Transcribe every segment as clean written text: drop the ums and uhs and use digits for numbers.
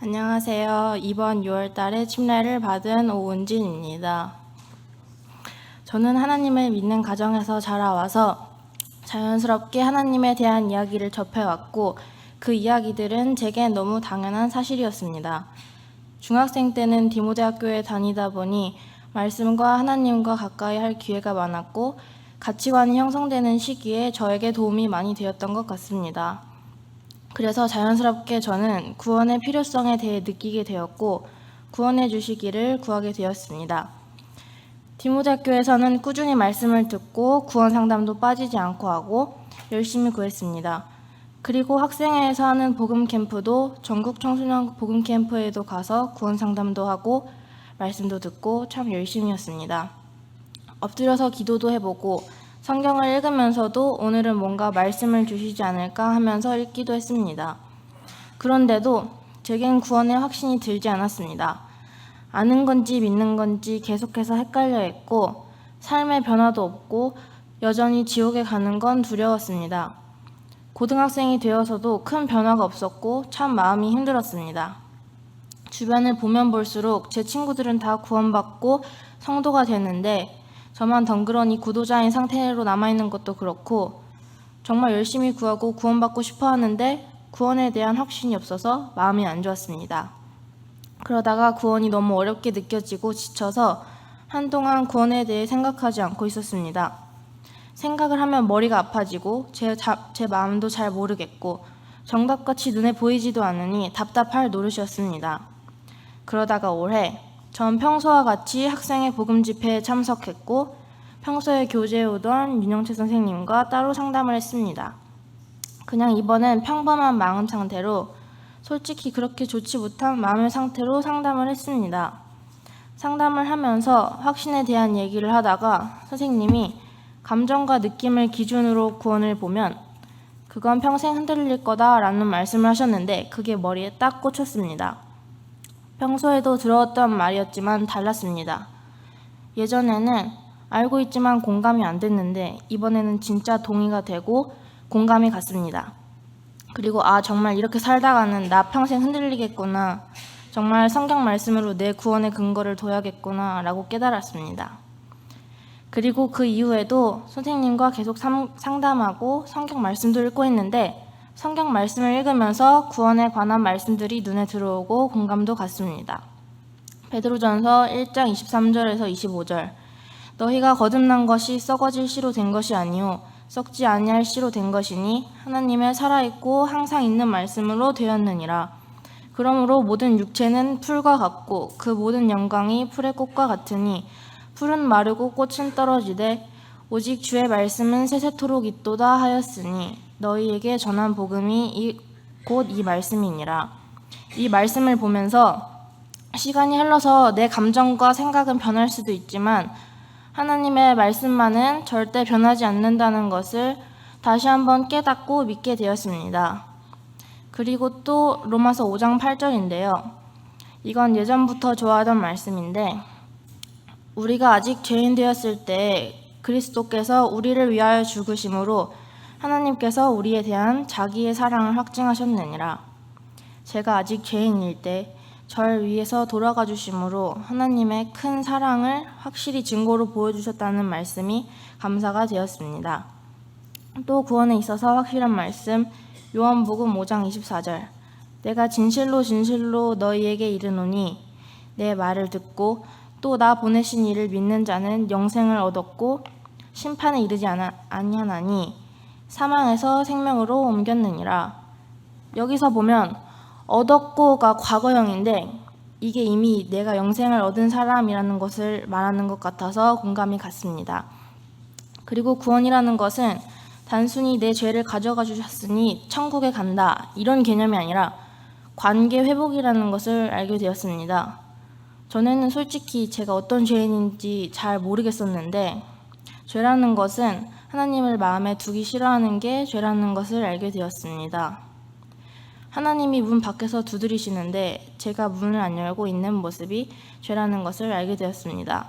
안녕하세요. 이번 6월달에 침례를 받은 오은진입니다. 저는 하나님을 믿는 가정에서 자라와서 자연스럽게 하나님에 대한 이야기를 접해왔고 그 이야기들은 제겐 너무 당연한 사실이었습니다. 중학생 때는 디모데학교에 다니다 보니 말씀과 하나님과 가까이 할 기회가 많았고 가치관이 형성되는 시기에 저에게 도움이 많이 되었던 것 같습니다. 그래서 자연스럽게 저는 구원의 필요성에 대해 느끼게 되었고 구원해 주시기를 구하게 되었습니다. 디모데학교에서는 꾸준히 말씀을 듣고 구원 상담도 빠지지 않고 하고 열심히 구했습니다. 그리고 학생회에서 하는 복음 캠프도 전국 청소년 복음 캠프에도 가서 구원 상담도 하고 말씀도 듣고 참 열심히였습니다. 엎드려서 기도도 해보고 성경을 읽으면서도 오늘은 뭔가 말씀을 주시지 않을까 하면서 읽기도 했습니다. 그런데도 제겐 구원의 확신이 들지 않았습니다. 아는 건지 믿는 건지 계속해서 헷갈려 했고 삶의 변화도 없고 여전히 지옥에 가는 건 두려웠습니다. 고등학생이 되어서도 큰 변화가 없었고 참 마음이 힘들었습니다. 주변을 보면 볼수록 제 친구들은 다 구원받고 성도가 되는데 저만 덩그러니 구도자인 상태로 남아있는 것도 그렇고 정말 열심히 구하고 구원받고 싶어 하는데 구원에 대한 확신이 없어서 마음이 안 좋았습니다. 그러다가 구원이 너무 어렵게 느껴지고 지쳐서 한동안 구원에 대해 생각하지 않고 있었습니다. 생각을 하면 머리가 아파지고 제 마음도 잘 모르겠고 정답같이 눈에 보이지도 않으니 답답할 노릇이었습니다. 그러다가 올해 전 평소와 같이 학생의 복음 집회에 참석했고 평소에 교제해 오던 윤영채 선생님과 따로 상담을 했습니다. 그냥 이번엔 평범한 마음 상태로 솔직히 그렇게 좋지 못한 마음의 상태로 상담을 했습니다. 상담을 하면서 확신에 대한 얘기를 하다가 선생님이 감정과 느낌을 기준으로 구원을 보면 그건 평생 흔들릴 거다라는 말씀을 하셨는데 그게 머리에 딱 꽂혔습니다. 평소에도 들어왔던 말이었지만 달랐습니다. 예전에는 알고 있지만 공감이 안 됐는데 이번에는 진짜 동의가 되고 공감이 갔습니다. 그리고 정말 이렇게 살다가는 나 평생 흔들리겠구나. 정말 성경 말씀으로 내 구원의 근거를 둬야겠구나 라고 깨달았습니다. 그리고 그 이후에도 선생님과 계속 상담하고 성경 말씀도 읽고 했는데 성경 말씀을 읽으면서 구원에 관한 말씀들이 눈에 들어오고 공감도 갔습니다. 베드로전서 1장 23절에서 25절 너희가 거듭난 것이 썩어질 씨로 된 것이 아니요 썩지 아니할 씨로 된 것이니 하나님의 살아있고 항상 있는 말씀으로 되었느니라. 그러므로 모든 육체는 풀과 같고 그 모든 영광이 풀의 꽃과 같으니 풀은 마르고 꽃은 떨어지되 오직 주의 말씀은 세세토록 있도다 하였으니 너희에게 전한 복음이 곧 이 말씀이니라. 이 말씀을 보면서 시간이 흘러서 내 감정과 생각은 변할 수도 있지만 하나님의 말씀만은 절대 변하지 않는다는 것을 다시 한번 깨닫고 믿게 되었습니다. 그리고 또 로마서 5장 8절인데요. 이건 예전부터 좋아하던 말씀인데 우리가 아직 죄인 되었을 때 그리스도께서 우리를 위하여 죽으심으로 하나님께서 우리에 대한 자기의 사랑을 확증하셨느니라. 제가 아직 죄인일 때 절 위해서 돌아가 주심으로 하나님의 큰 사랑을 확실히 증거로 보여주셨다는 말씀이 감사가 되었습니다. 또 구원에 있어서 확실한 말씀 요한복음 5장 24절 내가 진실로 진실로 너희에게 이르노니 내 말을 듣고 또 나 보내신 이를 믿는 자는 영생을 얻었고 심판에 이르지 아니하나니 사망에서 생명으로 옮겼느니라. 여기서 보면 얻었고가 과거형인데 이게 이미 내가 영생을 얻은 사람이라는 것을 말하는 것 같아서 공감이 갔습니다. 그리고 구원이라는 것은 단순히 내 죄를 가져가 주셨으니 천국에 간다 이런 개념이 아니라 관계 회복이라는 것을 알게 되었습니다. 전에는 솔직히 제가 어떤 죄인인지 잘 모르겠었는데 죄라는 것은 하나님을 마음에 두기 싫어하는 게 죄라는 것을 알게 되었습니다. 하나님이 문 밖에서 두드리시는데 제가 문을 안 열고 있는 모습이 죄라는 것을 알게 되었습니다.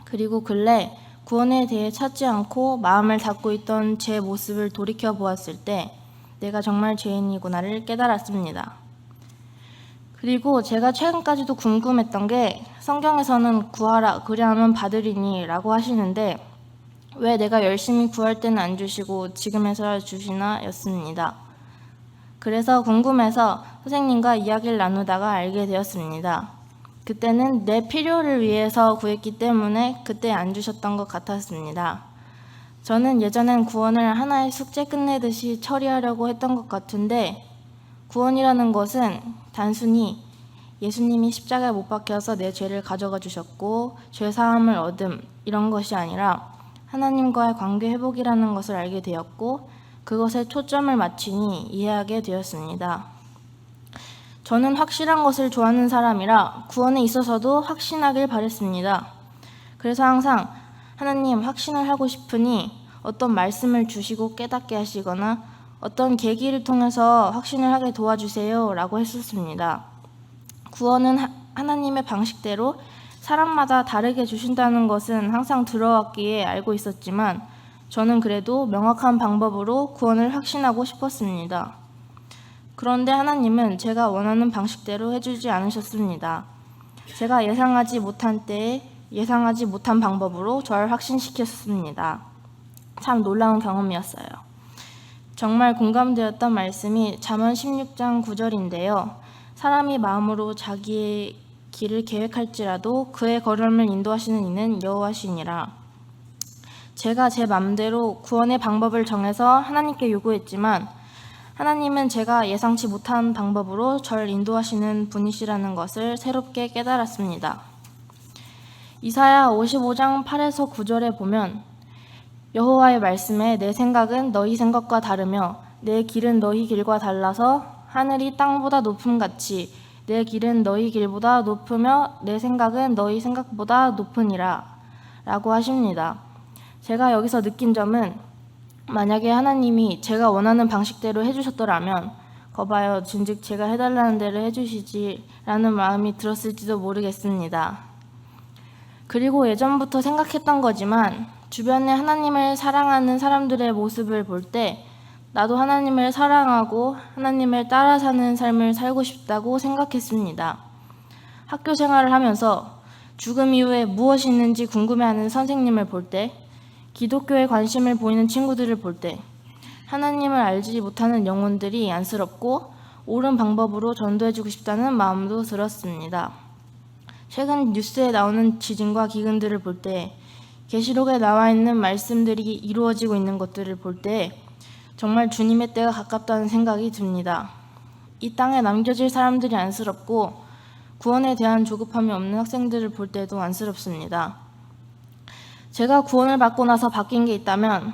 그리고 근래 구원에 대해 찾지 않고 마음을 닫고 있던 제 모습을 돌이켜 보았을 때 내가 정말 죄인이구나를 깨달았습니다. 그리고 제가 최근까지도 궁금했던 게 성경에서는 구하라 그리하면 받으리니 라고 하시는데 왜 내가 열심히 구할 때는 안 주시고 지금에서야 주시나 였습니다. 그래서 궁금해서 선생님과 이야기를 나누다가 알게 되었습니다. 그때는 내 필요를 위해서 구했기 때문에 그때 안 주셨던 것 같았습니다. 저는 예전엔 구원을 하나의 숙제 끝내듯이 처리하려고 했던 것 같은데 구원이라는 것은 단순히 예수님이 십자가에 못 박혀서 내 죄를 가져가 주셨고 죄사함을 얻음 이런 것이 아니라 하나님과의 관계 회복이라는 것을 알게 되었고 그것에 초점을 맞추니 이해하게 되었습니다. 저는 확실한 것을 좋아하는 사람이라 구원에 있어서도 확신하길 바랬습니다. 그래서 항상 하나님 확신을 하고 싶으니 어떤 말씀을 주시고 깨닫게 하시거나 어떤 계기를 통해서 확신을 하게 도와주세요 라고 했었습니다. 구원은 하나님의 방식대로 사람마다 다르게 주신다는 것은 항상 들어왔기에 알고 있었지만 저는 그래도 명확한 방법으로 구원을 확신하고 싶었습니다. 그런데 하나님은 제가 원하는 방식대로 해주지 않으셨습니다. 제가 예상하지 못한 때에 예상하지 못한 방법으로 저를 확신시켰습니다. 참 놀라운 경험이었어요. 정말 공감되었던 말씀이 잠언 16장 9절인데요. 사람이 마음으로 자기의 길을 계획할지라도 그의 걸음을 인도하시는 이는 여호와시니라. 제가 제 맘대로 구원의 방법을 정해서 하나님께 요구했지만 하나님은 제가 예상치 못한 방법으로 저를 인도하시는 분이시라는 것을 새롭게 깨달았습니다. 이사야 55장 8에서 9절에 보면 여호와의 말씀에 내 생각은 너희 생각과 다르며 내 길은 너희 길과 달라서 하늘이 땅보다 높음같이 내 길은 너희 길보다 높으며 내 생각은 너희 생각보다 높으니라 라고 하십니다. 제가 여기서 느낀 점은 만약에 하나님이 제가 원하는 방식대로 해주셨더라면 거봐요 진즉 제가 해달라는 대로 해주시지 라는 마음이 들었을지도 모르겠습니다. 그리고 예전부터 생각했던 거지만 주변에 하나님을 사랑하는 사람들의 모습을 볼 때 나도 하나님을 사랑하고 하나님을 따라 사는 삶을 살고 싶다고 생각했습니다. 학교 생활을 하면서 죽음 이후에 무엇이 있는지 궁금해하는 선생님을 볼 때, 기독교에 관심을 보이는 친구들을 볼 때 하나님을 알지 못하는 영혼들이 안쓰럽고 옳은 방법으로 전도해주고 싶다는 마음도 들었습니다. 최근 뉴스에 나오는 지진과 기근들을 볼 때 계시록에 나와 있는 말씀들이 이루어지고 있는 것들을 볼 때 정말 주님의 때가 가깝다는 생각이 듭니다. 이 땅에 남겨질 사람들이 안쓰럽고 구원에 대한 조급함이 없는 학생들을 볼 때도 안쓰럽습니다. 제가 구원을 받고 나서 바뀐 게 있다면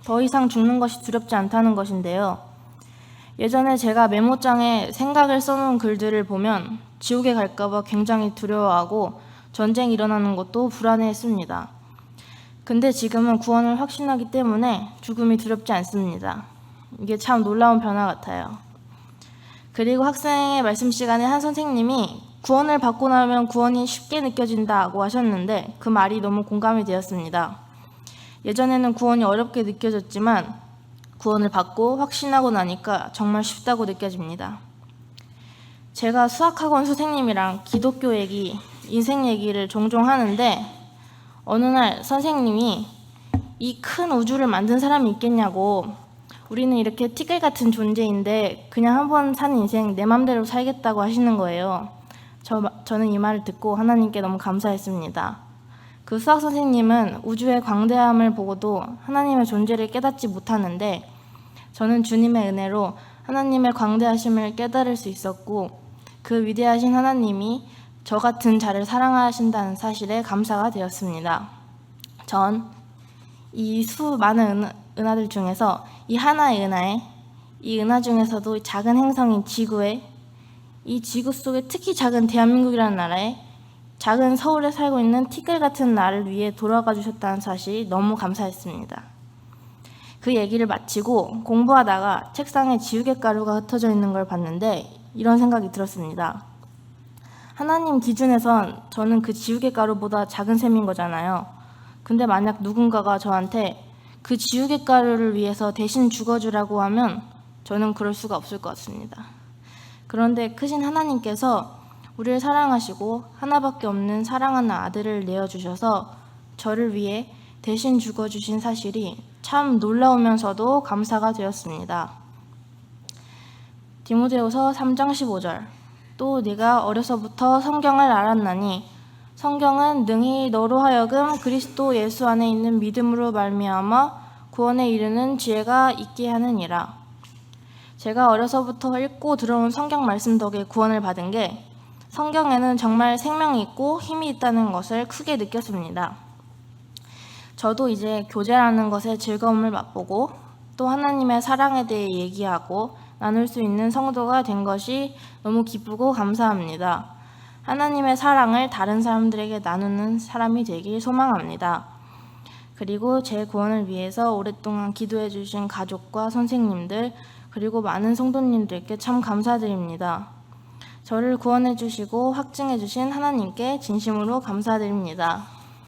더 이상 죽는 것이 두렵지 않다는 것인데요. 예전에 제가 메모장에 생각을 써놓은 글들을 보면 지옥에 갈까봐 굉장히 두려워하고 전쟁이 일어나는 것도 불안해했습니다. 근데 지금은 구원을 확신하기 때문에 죽음이 두렵지 않습니다. 이게 참 놀라운 변화 같아요. 그리고 학생의 말씀 시간에 한 선생님이 구원을 받고 나면 구원이 쉽게 느껴진다고 하셨는데 그 말이 너무 공감이 되었습니다. 예전에는 구원이 어렵게 느껴졌지만 구원을 받고 확신하고 나니까 정말 쉽다고 느껴집니다. 제가 수학학원 선생님이랑 기독교 얘기, 인생 얘기를 종종 하는데 어느 날 선생님이 이 큰 우주를 만든 사람이 있겠냐고, 우리는 이렇게 티끌 같은 존재인데 그냥 한번 사는 인생 내 맘대로 살겠다고 하시는 거예요. 저는 이 말을 듣고 하나님께 너무 감사했습니다. 그 수학 선생님은 우주의 광대함을 보고도 하나님의 존재를 깨닫지 못하는데 저는 주님의 은혜로 하나님의 광대하심을 깨달을 수 있었고 그 위대하신 하나님이 저 같은 자를 사랑하신다는 사실에 감사가 되었습니다. 전 이 수많은 은하들 중에서 이 하나의 은하에, 이 은하 중에서도 작은 행성인 지구에, 이 지구 속에 특히 작은 대한민국이라는 나라에, 작은 서울에 살고 있는 티끌 같은 나를 위해 돌아가 주셨다는 사실이 너무 감사했습니다. 그 얘기를 마치고 공부하다가 책상에 지우개 가루가 흩어져 있는 걸 봤는데 이런 생각이 들었습니다. 하나님 기준에선 저는 그 지우개 가루보다 작은 셈인 거잖아요. 근데 만약 누군가가 저한테 그 지우개 가루를 위해서 대신 죽어주라고 하면 저는 그럴 수가 없을 것 같습니다. 그런데 크신 하나님께서 우리를 사랑하시고 하나밖에 없는 사랑하는 아들을 내어주셔서 저를 위해 대신 죽어주신 사실이 참 놀라우면서도 감사가 되었습니다. 디모데후서 3장 15절. 또 네가 어려서부터 성경을 알았나니 성경은 능히 너로 하여금 그리스도 예수 안에 있는 믿음으로 말미암아 구원에 이르는 지혜가 있게 하느니라. 제가 어려서부터 읽고 들어온 성경 말씀 덕에 구원을 받은 게 성경에는 정말 생명이 있고 힘이 있다는 것을 크게 느꼈습니다. 저도 이제 교제라는 것의 즐거움을 맛보고 또 하나님의 사랑에 대해 얘기하고 나눌 수 있는 성도가 된 것이 너무 기쁘고 감사합니다. 하나님의 사랑을 다른 사람들에게 나누는 사람이 되길 소망합니다. 그리고 제 구원을 위해서 오랫동안 기도해 주신 가족과 선생님들 그리고 많은 성도님들께 참 감사드립니다. 저를 구원해 주시고 확증해 주신 하나님께 진심으로 감사드립니다.